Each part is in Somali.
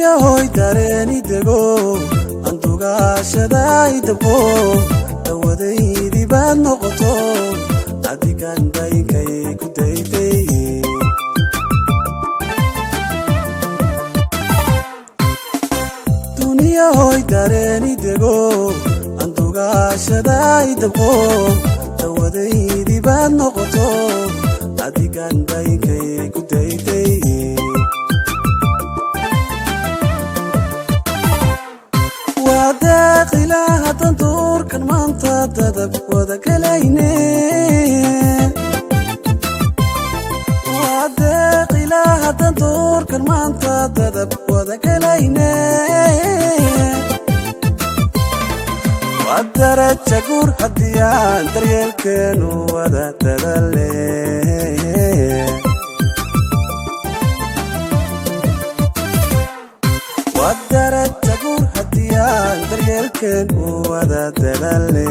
duniya hoy dareeni dego andugaashaday dabqo dawadaydi baad noqoto adigan daynkay ku dayday duniya hoy dareeni dego andugaashaday dabqo dawadaydi baad noqoto adigan daynkay ku dayday wadaqila tandur kan manta dadab wada kalayne wadaqila tandur kan manta dadab wada kalayne wadaraja gur hadiyaan daryeelkeenu wada dadalle wadaraja gur hadiyaan daryeelkeenu wada dadalle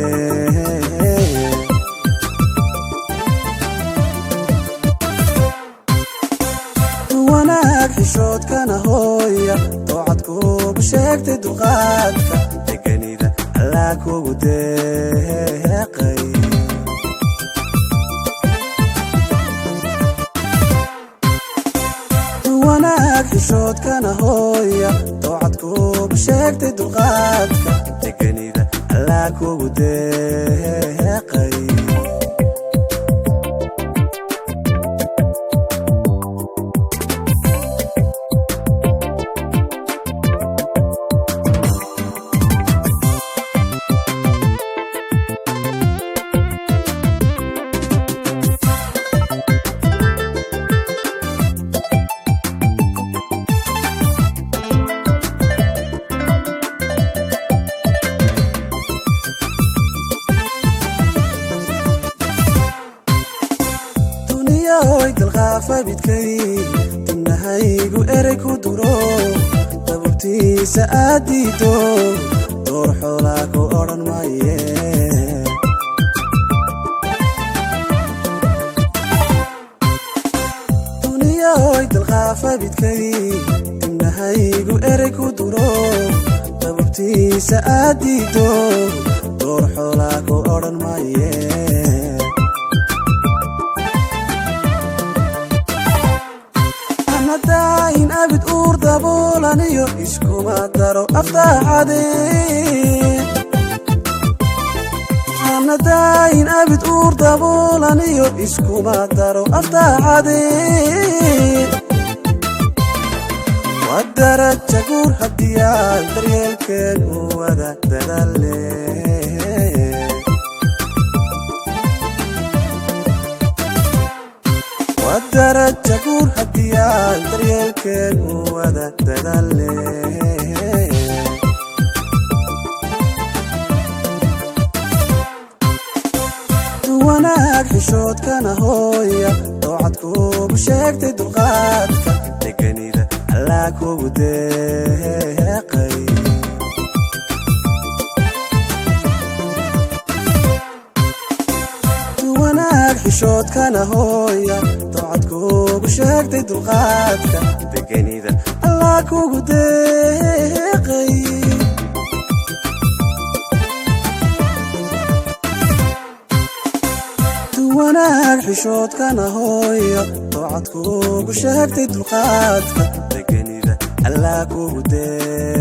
wanaag xishoodkana hooya doocad kuugu sheegtay duqaadka deganida allaa kugu deeqay wanaag xishoodkana hooya doocad kuugu sheegtay duqaadka deganida allaa kugu deeqay hoy dalqaafa bidkay dimnahaygu erey ku duro dabubtiisa aad diido door xoolaa ku odhan maaye duniya hoy dalqaafa bidkay dimnahaygu erey ku duro dabubtiisa aad diido door xoolaa ku odhan maaye in abid uur daboolaniyo iskuma daro aftaxade anadain abid uur daboolaniyo iskuma daro aftaxade wadaraja gur hadiyaan daryeelkeenu wada dadalle wadaraja gur hadiyaan daryeelkeenu wada dadalle wanaag xishoodkana hooya doocad kuugu sheegtay duqaadka deganida allaa kugu deeqay wanaag xishoodkana hooya doocad kuugu sheegtay duqaadka deganida allaa kugu deeqay wanaag xishoodkana hooya doocad kuugu sheegtay duqaadka deganida allaa kugu deeqay